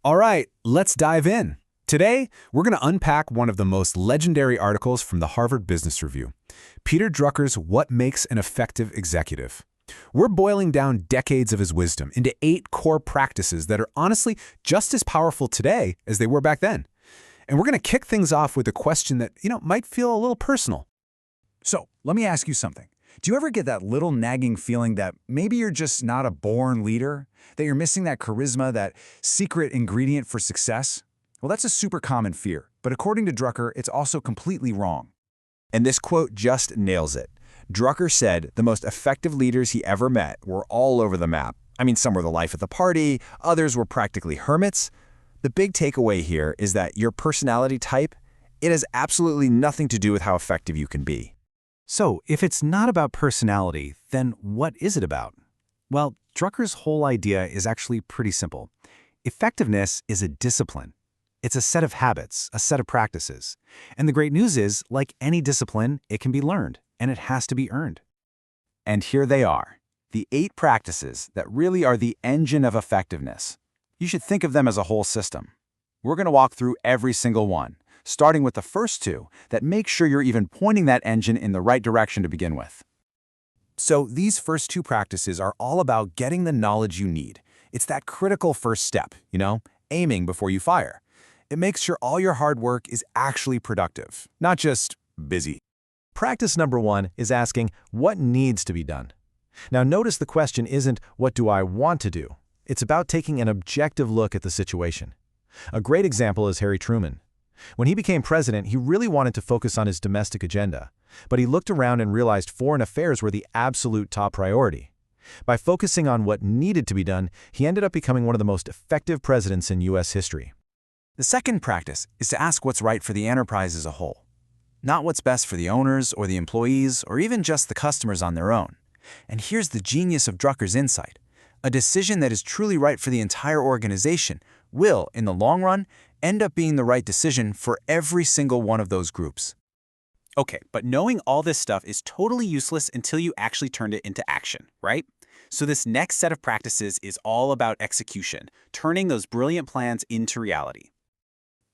All right, let's dive in. Today, we're going to unpack one of the most legendary articles from the Harvard Business Review, Peter Drucker's What Makes an Effective Executive. We're boiling down decades of his wisdom into 8 core practices that are honestly just as powerful today as they were back then. And we're going to kick things off with a question that, might feel a little personal. So, let me ask you something. Do you ever get that little nagging feeling that maybe you're just not a born leader? That you're missing that charisma, that secret ingredient for success? Well, that's a super common fear, but according to Drucker, it's also completely wrong. And this quote just nails it. Drucker said the most effective leaders he ever met were all over the map. I mean, some were the life of the party, others were practically hermits. The big takeaway here is that your personality type, it has absolutely nothing to do with how effective you can be. So, if it's not about personality, then what is it about? Well, Drucker's whole idea is actually pretty simple. Effectiveness is a discipline. It's a set of habits, a set of practices. And the great news is, like any discipline, it can be learned, and it has to be earned. And here they are, the 8 practices that really are the engine of effectiveness. You should think of them as a whole system. We're going to walk through every single one, starting with the first 2 that make sure you're even pointing that engine in the right direction to begin with. So these first 2 practices are all about getting the knowledge you need. It's that critical first step, aiming before you fire. It makes sure all your hard work is actually productive, not just busy. Practice number 1 is asking what needs to be done. Now notice the question isn't what do I want to do? It's about taking an objective look at the situation. A great example is Harry Truman. When he became president, he really wanted to focus on his domestic agenda, but he looked around and realized foreign affairs were the absolute top priority. By focusing on what needed to be done, he ended up becoming one of the most effective presidents in U.S. history. The second practice is to ask what's right for the enterprise as a whole. Not what's best for the owners or the employees or even just the customers on their own. And here's the genius of Drucker's insight. A decision that is truly right for the entire organization will, in the long run, end up being the right decision for every single one of those groups. Okay, but knowing all this stuff is totally useless until you actually turned it into action, right? So this next set of practices is all about execution, turning those brilliant plans into reality.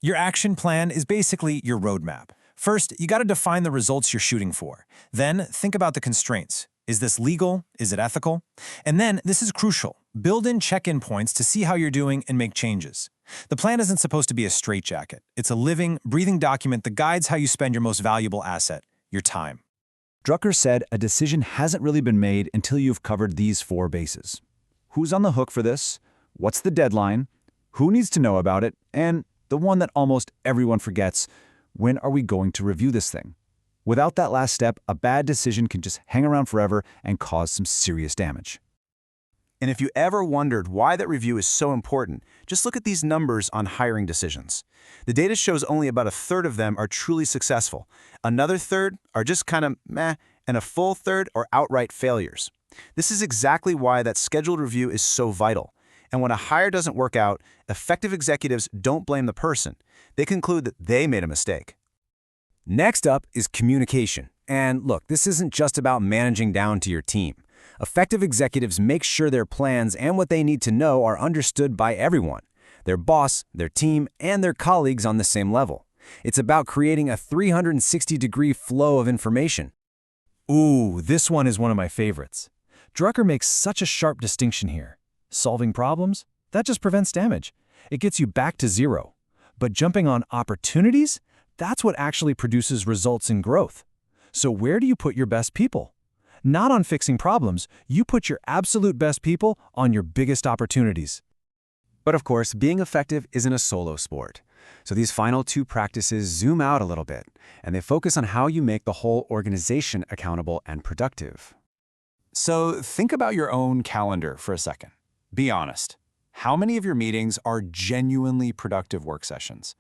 Your action plan is basically your roadmap. First, you got to define the results you're shooting for. Then, think about the constraints. Is this legal? Is it ethical? And then, this is crucial. Build in check-in points to see how you're doing and make changes. The plan isn't supposed to be a straitjacket. It's a living, breathing document that guides how you spend your most valuable asset, your time. Drucker said a decision hasn't really been made until you've covered these 4 bases. Who's on the hook for this? What's the deadline? Who needs to know about it? And the one that almost everyone forgets, when are we going to review this thing? Without that last step, a bad decision can just hang around forever and cause some serious damage. And if you ever wondered why that review is so important, just look at these numbers on hiring decisions. The data shows only about 1/3 of them are truly successful. Another 1/3 are just kind of meh, and a full 1/3 are outright failures. This is exactly why that scheduled review is so vital. And when a hire doesn't work out, effective executives don't blame the person. They conclude that they made a mistake. Next up is communication. And look, this isn't just about managing down to your team. Effective executives make sure their plans and what they need to know are understood by everyone, their boss, their team, and their colleagues on the same level. It's about creating a 360-degree flow of information. Ooh, this one is one of my favorites. Drucker makes such a sharp distinction here. Solving problems? That just prevents damage. It gets you back to zero. But jumping on opportunities? That's what actually produces results in growth. So where do you put your best people? Not on fixing problems, you put your absolute best people on your biggest opportunities. But of course, being effective isn't a solo sport. So these final 2 practices zoom out a little bit, and they focus on how you make the whole organization accountable and productive. So think about your own calendar for a second. Be honest. How many of your meetings are genuinely productive work sessions?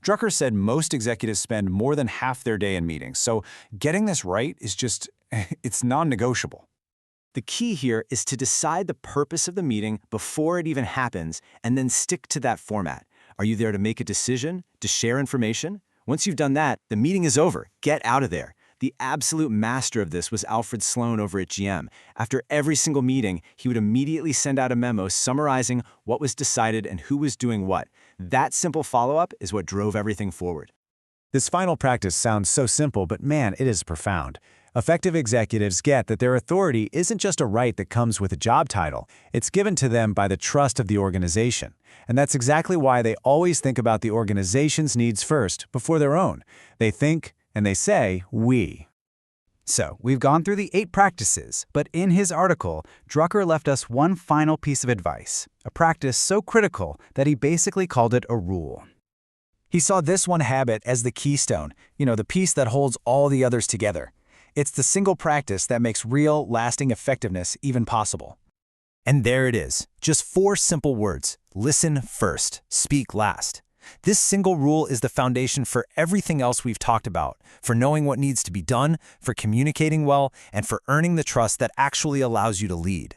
Drucker said most executives spend more than half their day in meetings, so getting this right is just, it's non-negotiable. The key here is to decide the purpose of the meeting before it even happens and then stick to that format. Are you there to make a decision, to share information? Once you've done that, the meeting is over. Get out of there. The absolute master of this was Alfred Sloan over at GM. After every single meeting, he would immediately send out a memo summarizing what was decided and who was doing what. That simple follow-up is what drove everything forward. This final practice sounds so simple, but man, it is profound. Effective executives get that their authority isn't just a right that comes with a job title. It's given to them by the trust of the organization. And that's exactly why they always think about the organization's needs first, before their own. They think and they say, we. So, we've gone through the 8 practices, but in his article, Drucker left us one final piece of advice, a practice so critical that he basically called it a rule. He saw this one habit as the keystone, the piece that holds all the others together. It's the single practice that makes real, lasting effectiveness even possible. And there it is, just 4 simple words. Listen first, speak last. This single rule is the foundation for everything else we've talked about, for knowing what needs to be done, for communicating well, and for earning the trust that actually allows you to lead.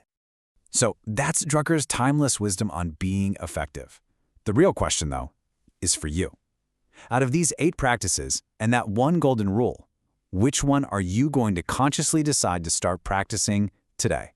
So that's Drucker's timeless wisdom on being effective. The real question, though, is for you. Out of these 8 practices and that one golden rule, which one are you going to consciously decide to start practicing today?